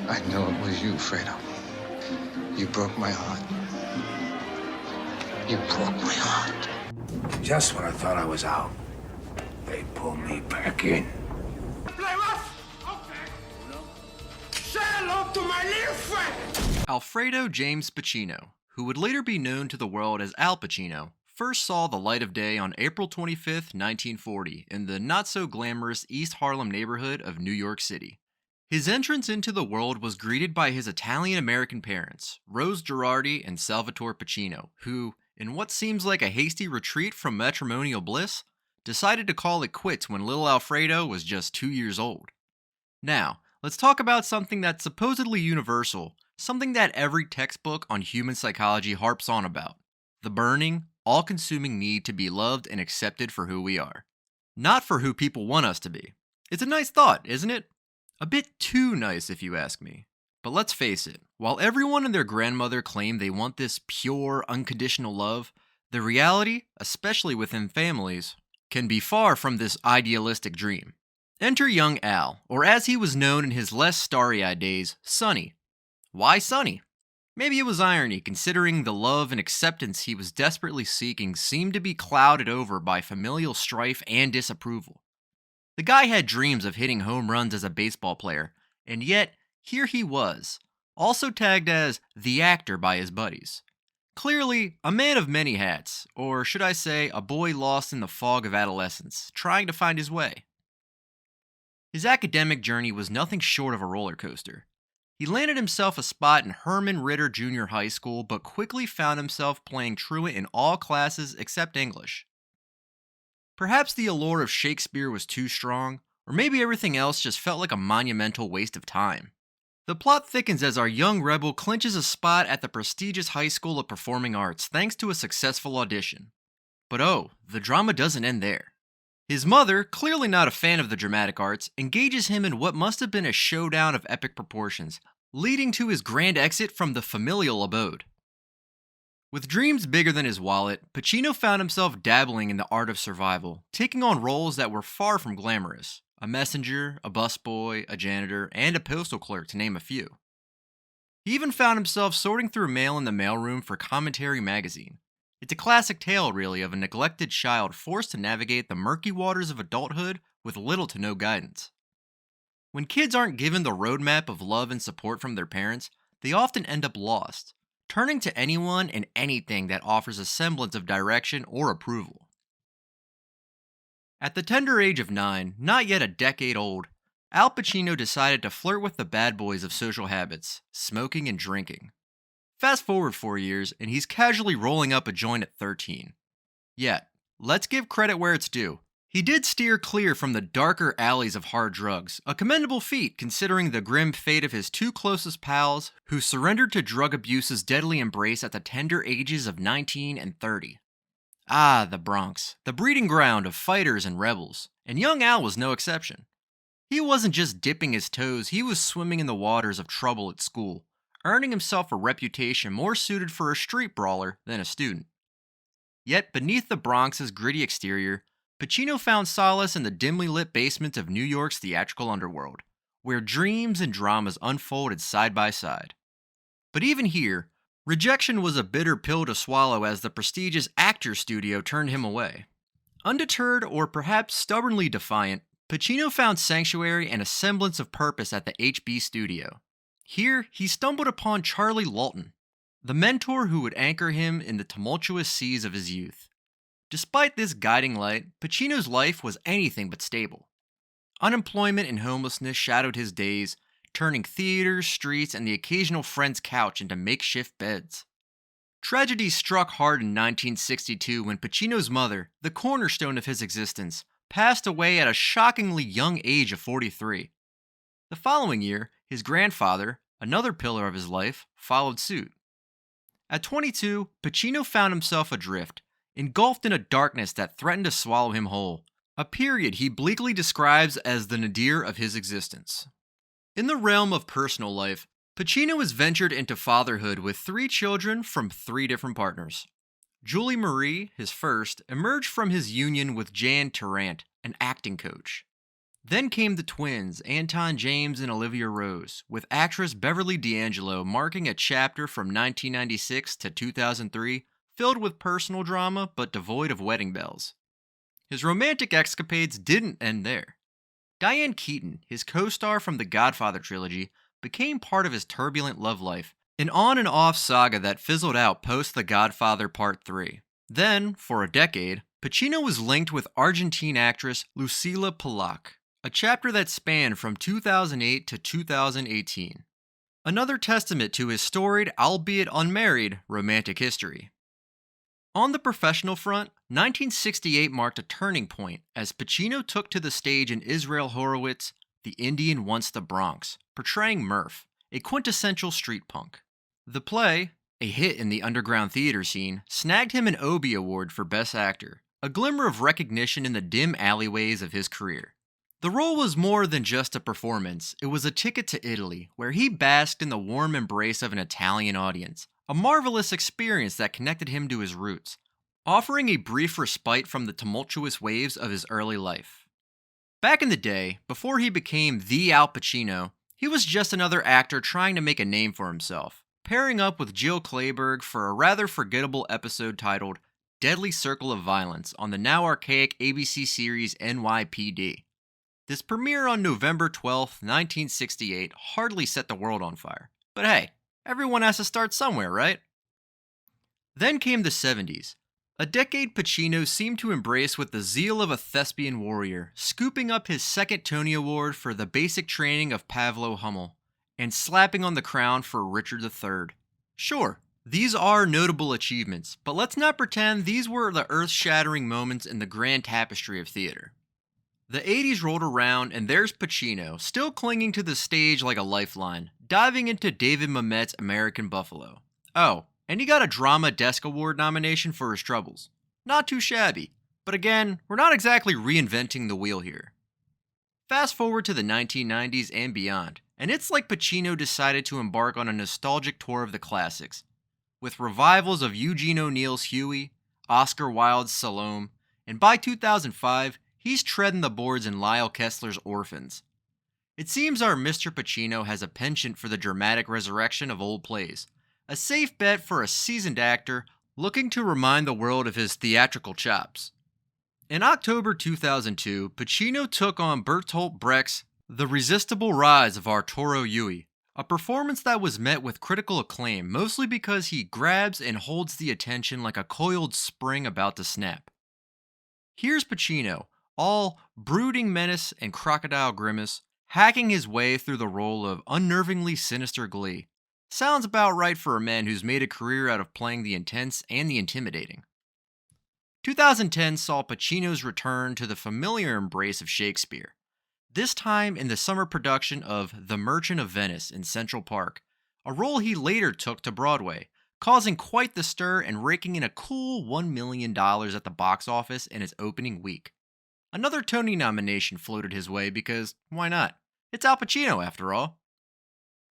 I know it was you, Fredo. You broke my heart. You broke my heart. Just when I thought I was out, they pulled me back in. Play rough? Okay. Say hello to my little friend. Alfredo James Pacino, who would later be known to the world as Al Pacino, first saw the light of day on April 25, 1940, in the not-so-glamorous East Harlem neighborhood of New York City. His entrance into the world was greeted by his Italian-American parents, Rose Girardi and Salvatore Pacino, who, in what seems like a hasty retreat from matrimonial bliss, decided to call it quits when little Alfredo was just 2 years old. Now, let's talk about something that's supposedly universal, something that every textbook on human psychology harps on about: the burning, all-consuming need to be loved and accepted for who we are. Not for who people want us to be. It's a nice thought, isn't it? A bit too nice if you ask me. But let's face it, while everyone and their grandmother claim they want this pure, unconditional love, the reality, especially within families, can be far from this idealistic dream. Enter young Al, or as he was known in his less starry-eyed days, Sonny. Why Sonny? Maybe it was irony, considering the love and acceptance he was desperately seeking seemed to be clouded over by familial strife and disapproval. The guy had dreams of hitting home runs as a baseball player, and yet, here he was, also tagged as the actor by his buddies. Clearly, a man of many hats, or should I say, a boy lost in the fog of adolescence, trying to find his way. His academic journey was nothing short of a roller coaster. He landed himself a spot in Herman Ritter Junior High School, but quickly found himself playing truant in all classes except English. Perhaps the allure of Shakespeare was too strong, or maybe everything else just felt like a monumental waste of time. The plot thickens as our young rebel clinches a spot at the prestigious High School of Performing Arts thanks to a successful audition. But oh, the drama doesn't end there. His mother, clearly not a fan of the dramatic arts, engages him in what must have been a showdown of epic proportions, leading to his grand exit from the familial abode. With dreams bigger than his wallet, Pacino found himself dabbling in the art of survival, taking on roles that were far from glamorous: a messenger, a busboy, a janitor, and a postal clerk, to name a few. He even found himself sorting through mail in the mailroom for Commentary magazine. It's a classic tale, really, of a neglected child forced to navigate the murky waters of adulthood with little to no guidance. When kids aren't given the roadmap of love and support from their parents, they often end up lost, turning to anyone and anything that offers a semblance of direction or approval. At the tender age of 9, not yet a decade old, Al Pacino decided to flirt with the bad boys of social habits, smoking and drinking. Fast forward 4 years, and he's casually rolling up a joint at 13. Yet, let's give credit where it's due. He did steer clear from the darker alleys of hard drugs, a commendable feat considering the grim fate of his two closest pals who surrendered to drug abuse's deadly embrace at the tender ages of 19 and 30. Ah, the Bronx, the breeding ground of fighters and rebels, and young Al was no exception. He wasn't just dipping his toes, he was swimming in the waters of trouble at school, earning himself a reputation more suited for a street brawler than a student. Yet beneath the Bronx's gritty exterior, Pacino found solace in the dimly lit basements of New York's theatrical underworld, where dreams and dramas unfolded side by side. But even here, rejection was a bitter pill to swallow as the prestigious Actors Studio turned him away. Undeterred, or perhaps stubbornly defiant, Pacino found sanctuary and a semblance of purpose at the HB Studio. Here, he stumbled upon Charlie Lawton, the mentor who would anchor him in the tumultuous seas of his youth. Despite this guiding light, Pacino's life was anything but stable. Unemployment and homelessness shadowed his days, turning theaters, streets, and the occasional friend's couch into makeshift beds. Tragedy struck hard in 1962 when Pacino's mother, the cornerstone of his existence, passed away at a shockingly young age of 43. The following year, his grandfather, another pillar of his life, followed suit. At 22, Pacino found himself adrift, engulfed in a darkness that threatened to swallow him whole, a period he bleakly describes as the nadir of his existence. In the realm of personal life, Pacino has ventured into fatherhood with 3 children from 3 different partners. Julie Marie, his first, emerged from his union with Jan Tarrant, an acting coach. Then came the twins, Anton James and Olivia Rose, with actress Beverly D'Angelo marking a chapter from 1996 to 2003 filled with personal drama but devoid of wedding bells. His romantic escapades didn't end there. Diane Keaton, his co-star from the Godfather trilogy, became part of his turbulent love life, an on and off saga that fizzled out post The Godfather Part 3. Then, for a decade, Pacino was linked with Argentine actress Lucila Pollack, a chapter that spanned from 2008 to 2018. Another testament to his storied, albeit unmarried, romantic history. On the professional front, 1968 marked a turning point as Pacino took to the stage in Israel Horowitz's The Indian Wants the Bronx, portraying Murph, a quintessential street punk. The play, a hit in the underground theater scene, snagged him an Obie Award for Best Actor, a glimmer of recognition in the dim alleyways of his career. The role was more than just a performance, it was a ticket to Italy, where he basked in the warm embrace of an Italian audience, a marvelous experience that connected him to his roots, offering a brief respite from the tumultuous waves of his early life. Back in the day, before he became the Al Pacino, he was just another actor trying to make a name for himself, pairing up with Jill Clayburgh for a rather forgettable episode titled Deadly Circle of Violence on the now archaic ABC series NYPD. This premiere on November 12, 1968 hardly set the world on fire. But hey, everyone has to start somewhere, right? Then came the 70s, a decade Pacino seemed to embrace with the zeal of a thespian warrior, scooping up his second Tony Award for The Basic Training of Pavlo Hummel, and slapping on the crown for Richard III. Sure, these are notable achievements, but let's not pretend these were the earth-shattering moments in the grand tapestry of theater. The 80s rolled around and there's Pacino, still clinging to the stage like a lifeline, diving into David Mamet's American Buffalo. Oh, and he got a Drama Desk Award nomination for his troubles. Not too shabby, but again, we're not exactly reinventing the wheel here. Fast forward to the 1990s and beyond, and it's like Pacino decided to embark on a nostalgic tour of the classics, with revivals of Eugene O'Neill's Huey, Oscar Wilde's Salome, and by 2005, he's treading the boards in Lyle Kessler's Orphans. It seems our Mr. Pacino has a penchant for the dramatic resurrection of old plays, a safe bet for a seasoned actor looking to remind the world of his theatrical chops. In October 2002, Pacino took on Bertolt Brecht's The Resistible Rise of Arturo Ui, a performance that was met with critical acclaim mostly because he grabs and holds the attention like a coiled spring about to snap. Here's Pacino, all brooding menace and crocodile grimace, hacking his way through the role of unnervingly sinister glee. Sounds about right for a man who's made a career out of playing the intense and the intimidating. 2010 saw Pacino's return to the familiar embrace of Shakespeare, this time in the summer production of The Merchant of Venice in Central Park, a role he later took to Broadway, causing quite the stir and raking in a cool $1 million at the box office in its opening week. Another Tony nomination floated his way because, why not? It's Al Pacino after all.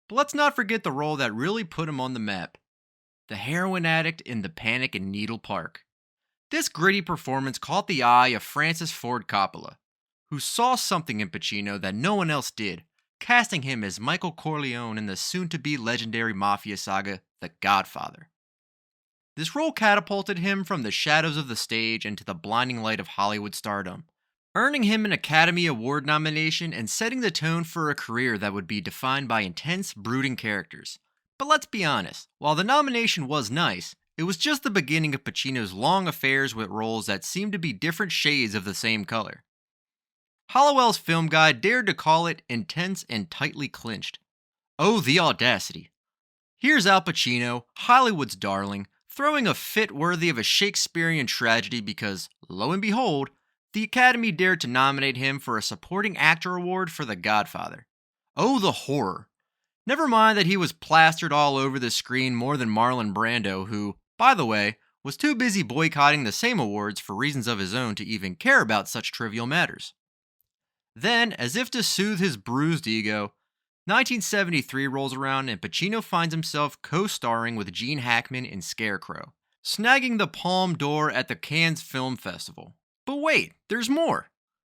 But let's not forget the role that really put him on the map, the heroin addict in The Panic in Needle Park. This gritty performance caught the eye of Francis Ford Coppola, who saw something in Pacino that no one else did, casting him as Michael Corleone in the soon-to-be legendary mafia saga, The Godfather. This role catapulted him from the shadows of the stage into the blinding light of Hollywood stardom, earning him an Academy Award nomination and setting the tone for a career that would be defined by intense, brooding characters. But let's be honest, while the nomination was nice, it was just the beginning of Pacino's long affairs with roles that seemed to be different shades of the same color. Hollowell's film guide dared to call it intense and tightly clinched. Oh, the audacity. Here's Al Pacino, Hollywood's darling, throwing a fit worthy of a Shakespearean tragedy because, lo and behold, the Academy dared to nominate him for a Supporting Actor Award for The Godfather. Oh, the horror. Never mind that he was plastered all over the screen more than Marlon Brando, who, by the way, was too busy boycotting the same awards for reasons of his own to even care about such trivial matters. Then, as if to soothe his bruised ego, 1973 rolls around and Pacino finds himself co-starring with Gene Hackman in Scarecrow, snagging the Palme d'Or at the Cannes Film Festival. But wait, there's more.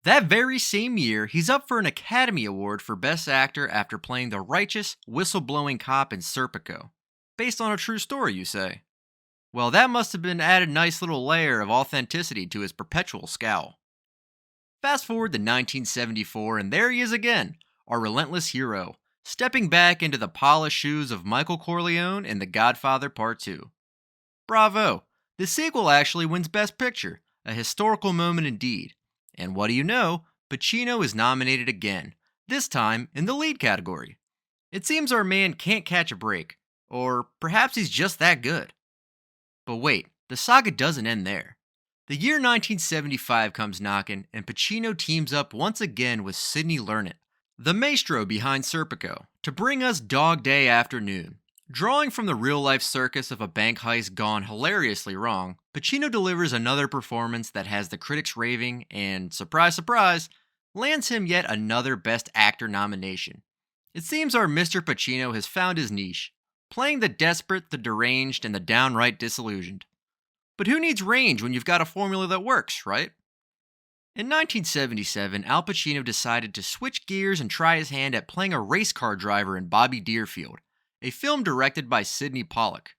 That very same year, he's up for an Academy Award for Best Actor after playing the righteous, whistleblowing cop in Serpico. Based on a true story, you say? Well, that must have been added nice little layer of authenticity to his perpetual scowl. Fast forward to 1974, and there he is again, our relentless hero, stepping back into the polished shoes of Michael Corleone in The Godfather Part 2. Bravo! The sequel actually wins Best Picture, a historical moment indeed. And what do you know, Pacino is nominated again, this time in the lead category. It seems our man can't catch a break, or perhaps he's just that good. But wait, the saga doesn't end there. The year 1975 comes knocking, and Pacino teams up once again with Sidney Lumet, the maestro behind Serpico, to bring us Dog Day Afternoon. Drawing from the real-life circus of a bank heist gone hilariously wrong, Pacino delivers another performance that has the critics raving and, surprise surprise, lands him yet another Best Actor nomination. It seems our Mr. Pacino has found his niche, playing the desperate, the deranged, and the downright disillusioned. But who needs range when you've got a formula that works, right? In 1977, Al Pacino decided to switch gears and try his hand at playing a race car driver in Bobby Deerfield, a film directed by Sidney Pollack.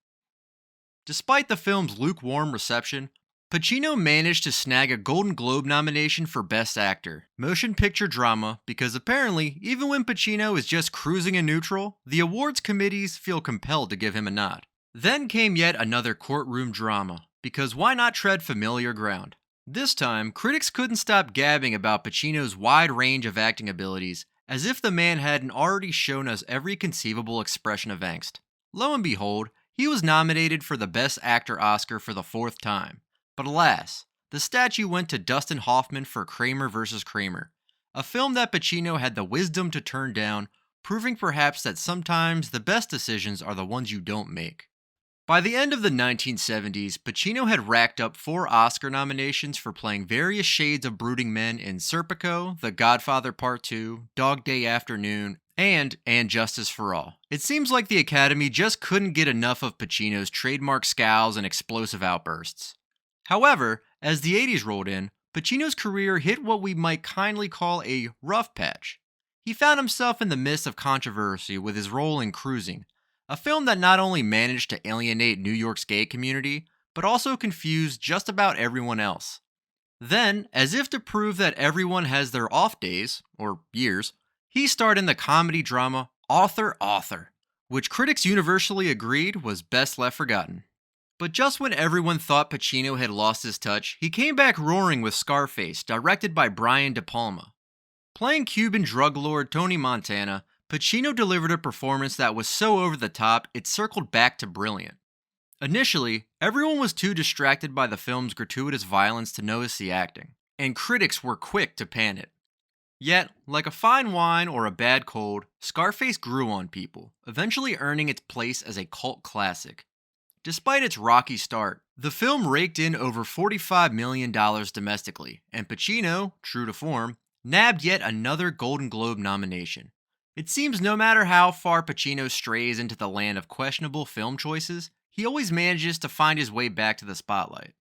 Despite the film's lukewarm reception, Pacino managed to snag a Golden Globe nomination for Best Actor, Motion Picture Drama, because apparently, even when Pacino is just cruising in neutral, the awards committees feel compelled to give him a nod. Then came yet another courtroom drama, because why not tread familiar ground? This time, critics couldn't stop gabbing about Pacino's wide range of acting abilities, as if the man hadn't already shown us every conceivable expression of angst. Lo and behold, he was nominated for the Best Actor Oscar for the 4th time. But alas, the statue went to Dustin Hoffman for Kramer vs. Kramer, a film that Pacino had the wisdom to turn down, proving perhaps that sometimes the best decisions are the ones you don't make. By the end of the 1970s, Pacino had racked up 4 Oscar nominations for playing various shades of brooding men in Serpico, The Godfather Part 2, Dog Day Afternoon, and Justice for All. It seems like the Academy just couldn't get enough of Pacino's trademark scowls and explosive outbursts. However, as the 80s rolled in, Pacino's career hit what we might kindly call a rough patch. He found himself in the midst of controversy with his role in Cruising, a film that not only managed to alienate New York's gay community, but also confused just about everyone else. Then, as if to prove that everyone has their off days, or years, he starred in the comedy drama Author, which critics universally agreed was best left forgotten. But just when everyone thought Pacino had lost his touch, he came back roaring with Scarface, directed by Brian De Palma. Playing Cuban drug lord Tony Montana, Pacino delivered a performance that was so over the top, it circled back to brilliant. Initially, everyone was too distracted by the film's gratuitous violence to notice the acting, and critics were quick to pan it. Yet, like a fine wine or a bad cold, Scarface grew on people, eventually earning its place as a cult classic. Despite its rocky start, the film raked in over $45 million domestically, and Pacino, true to form, nabbed yet another Golden Globe nomination. It seems no matter how far Pacino strays into the land of questionable film choices, he always manages to find his way back to the spotlight.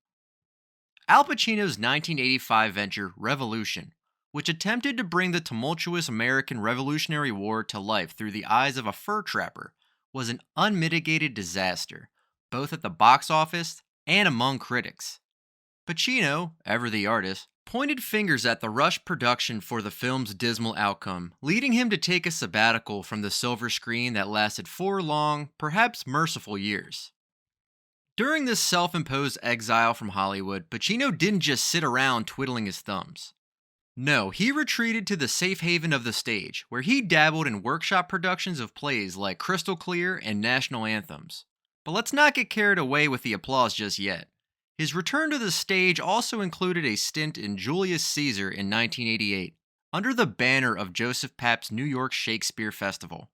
Al Pacino's 1985 venture, Revolution, which attempted to bring the tumultuous American Revolutionary War to life through the eyes of a fur trapper, was an unmitigated disaster, both at the box office and among critics. Pacino, ever the artist, pointed fingers at the rushed production for the film's dismal outcome, leading him to take a sabbatical from the silver screen that lasted 4 long, perhaps merciful years. During this self-imposed exile from Hollywood, Pacino didn't just sit around twiddling his thumbs. No, he retreated to the safe haven of the stage, where he dabbled in workshop productions of plays like Crystal Clear and National Anthems. But let's not get carried away with the applause just yet. His return to the stage also included a stint in Julius Caesar in 1988, under the banner of Joseph Papp's New York Shakespeare Festival.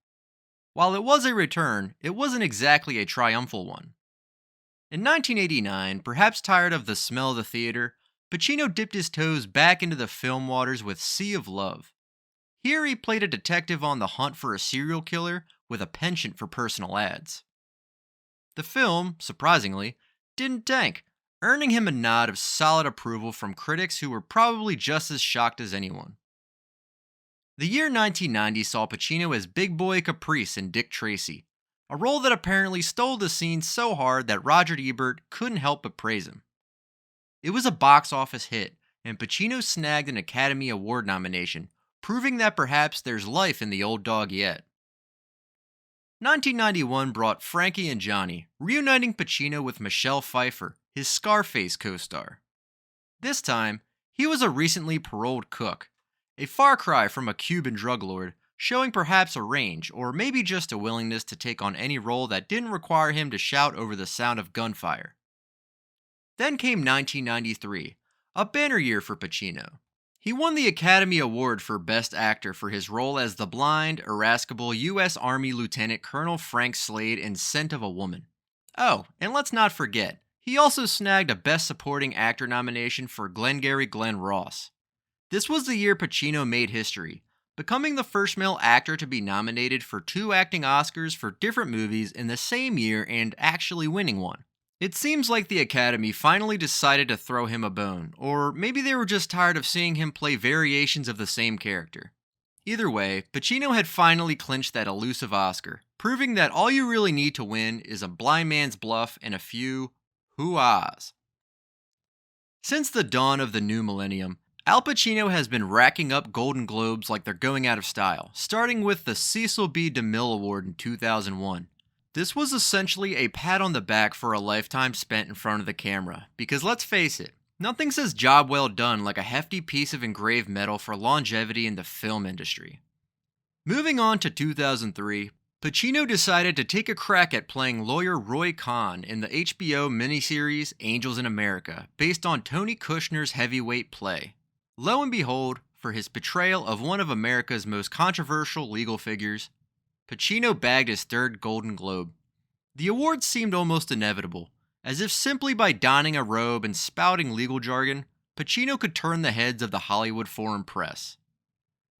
While it was a return, it wasn't exactly a triumphal one. In 1989, perhaps tired of the smell of the theater, Pacino dipped his toes back into the film waters with Sea of Love. Here he played a detective on the hunt for a serial killer with a penchant for personal ads. The film, surprisingly, didn't tank, earning him a nod of solid approval from critics who were probably just as shocked as anyone. The year 1990 saw Pacino as Big Boy Caprice in Dick Tracy, a role that apparently stole the scene so hard that Roger Ebert couldn't help but praise him. It was a box office hit, and Pacino snagged an Academy Award nomination, proving that perhaps there's life in the old dog yet. 1991 brought Frankie and Johnny, reuniting Pacino with Michelle Pfeiffer, his Scarface co-star. This time, he was a recently paroled cook, a far cry from a Cuban drug lord, showing perhaps a range or maybe just a willingness to take on any role that didn't require him to shout over the sound of gunfire. Then came 1993, a banner year for Pacino. He won the Academy Award for Best Actor for his role as the blind, irascible U.S. Army Lieutenant Colonel Frank Slade in Scent of a Woman. Oh, and let's not forget, he also snagged a Best Supporting Actor nomination for Glengarry Glen Ross. This was the year Pacino made history, becoming the first male actor to be nominated for 2 acting Oscars for different movies in the same year and actually winning one. It seems like the Academy finally decided to throw him a bone, or maybe they were just tired of seeing him play variations of the same character. Either way, Pacino had finally clinched that elusive Oscar, proving that all you really need to win is a blind man's bluff and a few hoo-ahs. Since the dawn of the new millennium, Al Pacino has been racking up Golden Globes like they're going out of style, starting with the Cecil B. DeMille Award in 2001. This was essentially a pat on the back for a lifetime spent in front of the camera, because let's face it, nothing says job well done like a hefty piece of engraved metal for longevity in the film industry. Moving on to 2003, Pacino decided to take a crack at playing lawyer Roy Kahn in the HBO miniseries Angels in America, based on Tony Kushner's heavyweight play. Lo and behold, for his portrayal of one of America's most controversial legal figures, Pacino bagged his 3rd Golden Globe. The award seemed almost inevitable, as if simply by donning a robe and spouting legal jargon, Pacino could turn the heads of the Hollywood foreign press.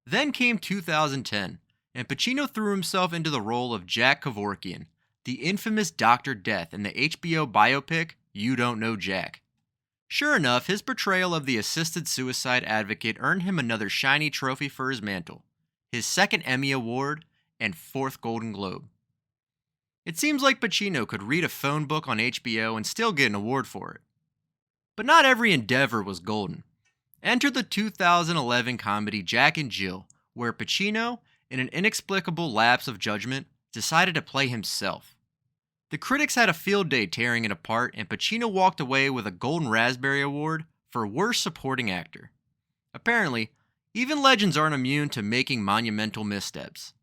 Then came 2010, and Pacino threw himself into the role of Jack Kevorkian, the infamous Dr. Death in the HBO biopic You Don't Know Jack. Sure enough, his portrayal of the assisted suicide advocate earned him another shiny trophy for his mantle, his 2nd Emmy Award, and 4th Golden Globe. It seems like Pacino could read a phone book on HBO and still get an award for it. But not every endeavor was golden. Enter the 2011 comedy Jack and Jill, where Pacino, in an inexplicable lapse of judgment, decided to play himself. The critics had a field day tearing it apart, and Pacino walked away with a Golden Raspberry Award for Worst Supporting Actor. Apparently, even legends aren't immune to making monumental missteps.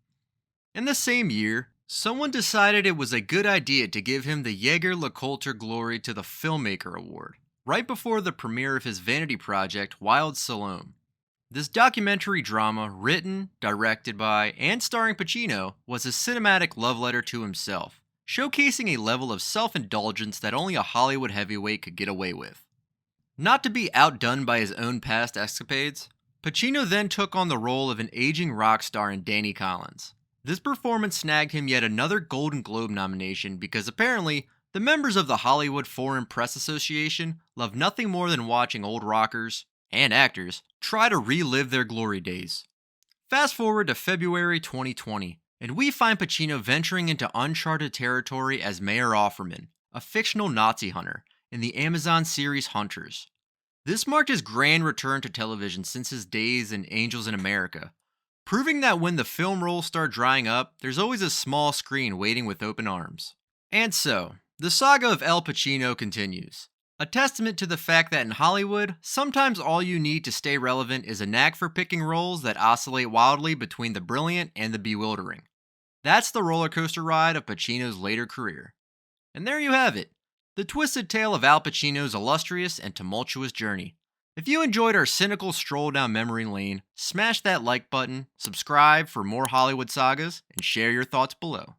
In the same year, someone decided it was a good idea to give him the Jaeger LeCoultre Glory to the Filmmaker Award, right before the premiere of his vanity project Wild Salome. This documentary drama, written, directed by, and starring Pacino, was a cinematic love letter to himself, showcasing a level of self-indulgence that only a Hollywood heavyweight could get away with. Not to be outdone by his own past escapades, Pacino then took on the role of an aging rock star in Danny Collins. This performance snagged him yet another Golden Globe nomination because apparently, the members of the Hollywood Foreign Press Association love nothing more than watching old rockers, and actors, try to relive their glory days. Fast forward to February 2020, and we find Pacino venturing into uncharted territory as Mayor Offerman, a fictional Nazi hunter, in the Amazon series Hunters. This marked his grand return to television since his days in Angels in America, proving that when the film roles start drying up, there's always a small screen waiting with open arms. And so, the saga of Al Pacino continues. A testament to the fact that in Hollywood, sometimes all you need to stay relevant is a knack for picking roles that oscillate wildly between the brilliant and the bewildering. That's the roller coaster ride of Pacino's later career. And there you have it, the twisted tale of Al Pacino's illustrious and tumultuous journey. If you enjoyed our cynical stroll down memory lane, smash that like button, subscribe for more Hollywood sagas, and share your thoughts below.